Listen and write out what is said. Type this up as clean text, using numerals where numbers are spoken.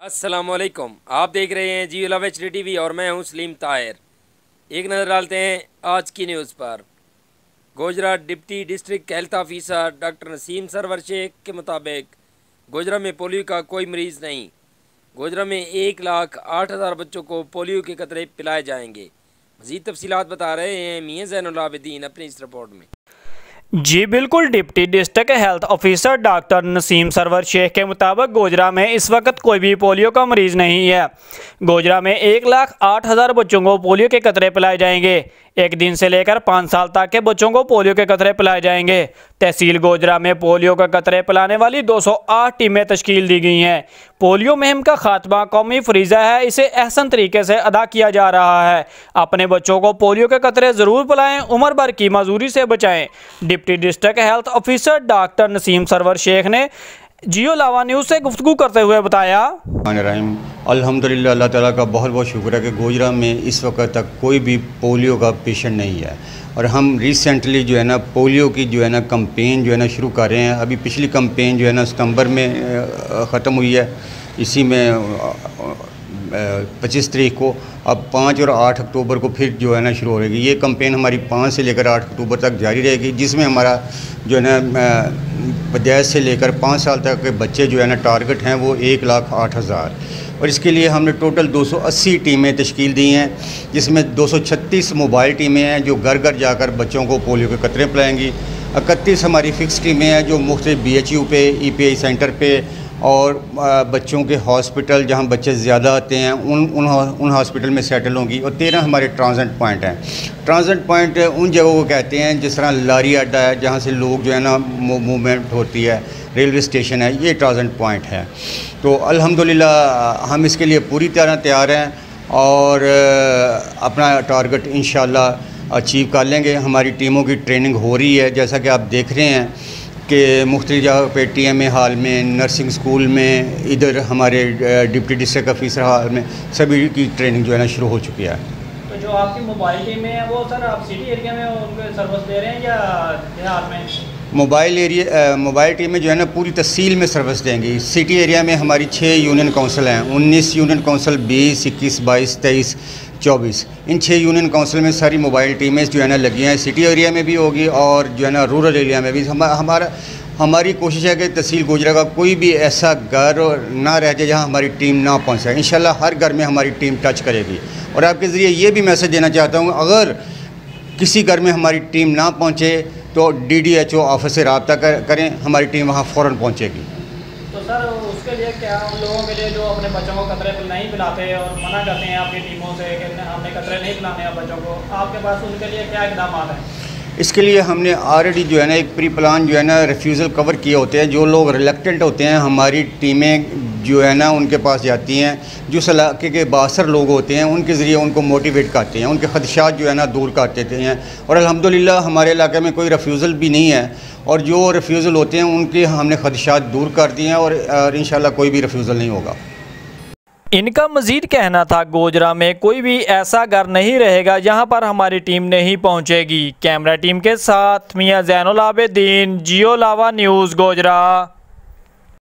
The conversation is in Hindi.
अस्सलामुअलैकुम। आप देख रहे हैं जियो लव HD TV और मैं हूं सलीम ताहिर। एक नज़र डालते हैं आज की न्यूज़ पर। Gojra deputy district health officer doctor Naseem Sarwar Sheikh के मुताबिक गोजरा में पोलियो का कोई मरीज़ नहीं। गोजरा में 1,08,000 बच्चों को पोलियो के कतरे पिलाए जाएंगे। मज़ीद तफसीलात बता रहे हैं मियां ज़ैनुल आबिदीन अपनी इस रिपोर्ट में। जी बिल्कुल, deputy district health officer doctor Naseem Sarwar Sheikh के मुताबिक गोजरा में इस वक्त कोई भी पोलियो का मरीज़ नहीं है। गोजरा में 1,08,000 बच्चों को पोलियो के कतरे पिलाए जाएंगे। 1 दिन से लेकर 5 साल तक के बच्चों को पोलियो के कतरे पिलाए जाएंगे। तहसील गोजरा में पोलियो के कतरे पिलाने वाली 208 टीमें तश्कील दी गई हैं। पोलियो मुहिम का खात्मा कौमी फरीज़ा है, इसे अहसन तरीके से अदा किया जा रहा है। अपने बच्चों को पोलियो के कतरे ज़रूर पिलाएं, उम्र भर की माजूरी से बचाएं। Deputy district health officer doctor Naseem Sarwar Sheikh ने जियो लावा न्यूज़ से गुफ्तगू करते हुए बताया। अल्हम्दुलिल्लाह, अल्लाह ताला का बहुत बहुत शुक्र है कि गोजरा में इस वक्त तक कोई भी पोलियो का पेशेंट नहीं है। और हम रिसेंटली जो है ना पोलियो की जो है ना कैंपेन जो है ना शुरू कर रहे हैं। अभी पिछली कैंपेन जो है ना सितंबर में ख़त्म हुई है। इसी में 25 तारीख को, अब 5 और 8 अक्टूबर को फिर जो है ना शुरू हो रहेगी। ये कैंपेन हमारी 5 से लेकर 8 अक्टूबर तक जारी रहेगी, जिसमें हमारा जो है ना पैदाइश से लेकर 5 साल तक के बच्चे जो है ना टारगेट हैं वो 1,08,000। और इसके लिए हमने टोटल 280 टीमें तश्कील दी हैं, जिसमें 236 मोबाइल टीमें हैं जो घर घर जाकर बच्चों को पोलियो के कतरे पिलाएंगी। 31 हमारी फ़िक्स टीमें हैं जो मुख्तलिफ BHU पे, EPI सेंटर पे और बच्चों के हॉस्पिटल जहां बच्चे ज़्यादा आते हैं उन हॉस्पिटल में सेटल होंगी। और 13 हमारे ट्रांजिट पॉइंट हैं। ट्रांजिट पॉइंट उन जगहों को कहते हैं जिस तरह लारी अड्डा है, जहां से लोग जो है ना मूवमेंट होती है, रेलवे स्टेशन है, ये ट्रांजिट पॉइंट है। तो अल्हम्दुलिल्लाह हम इसके लिए पूरी तरह तैयार हैं और अपना टारगेट इंशाअल्लाह अचीव कर लेंगे। हमारी टीमों की ट्रेनिंग हो रही है, जैसा कि आप देख रहे हैं कि मुख्तलिफ जगह पे TMA हॉल में, नर्सिंग स्कूल में, इधर हमारे डिप्टी डिस्ट्रिक्ट ऑफिसर हॉल में सभी की ट्रेनिंग जो है ना शुरू हो चुकी है। तो जो आपकी मोबाइल टीमें हैं वो सर आप सिटी एरिया में उनको सर्विस दे रहे हैं या देहात में? मोबाइल टीमें जो है ना पूरी तहसील में सर्विस देंगी। सिटी एरिया में हमारी 6 यूनियन काउंसिल हैं, 19 यूनियन काउंसिल, 20, 21, 22, 23, 24। इन 6 यूनियन काउंसिल में सारी मोबाइल टीमें जो है ना लगी हैं। सिटी एरिया में भी होगी और जो है ना रूरल एरिया में भी। हमारी कोशिश है कि तहसील गोजरा का कोई भी ऐसा घर ना रह जाए जहाँ हमारी टीम ना पहुँचे। इंशाल्लाह हर घर में हमारी टीम टच करेगी। और आपके ज़रिए ये भी मैसेज देना चाहता हूँ, अगर किसी घर में हमारी टीम ना पहुँचे तो DDHO ऑफिस से रब्ता करें, हमारी टीम वहाँ फ़ौरन पहुँचेगी। तो सर उसके लिए क्या उन लोगों के लिए जो अपने बच्चों को कतरे नहीं पिलाते और मना करते हैं आपकी टीमों से कि हमने कतरे नहीं पिलाने हैं बच्चों को, आपके पास उनके लिए क्या इक़दाम हैं? इसके लिए हमने ऑलरेडी जो है ना एक प्री प्लान जो है ना रिफ्यूज़ल कवर किए होते हैं। जो लोग रिलेक्टेंट होते हैं हमारी टीमें जो है ना उनके पास जाती हैं। जो इस इलाके के बासर लोग होते हैं उनके ज़रिए उनको मोटिवेट करते हैं, उनके ख़दशात जो है ना दूर कर देते हैं। और अल्हम्दुलिल्लाह हमारे इलाके में कोई रिफ्यूज़ल भी नहीं है और जो रिफ्यूज़ल होते हैं उनके हमने ख़दशात दूर कर दिए हैं और इंशाल्लाह कोई भी रिफ्यूज़ल नहीं होगा। इनका मजीद कहना था गोजरा में कोई भी ऐसा घर नहीं रहेगा जहां पर हमारी टीम नहीं पहुंचेगी। कैमरा टीम के साथ मियां ज़ैनुल आबिदीन, जियो लावा न्यूज़, गोजरा।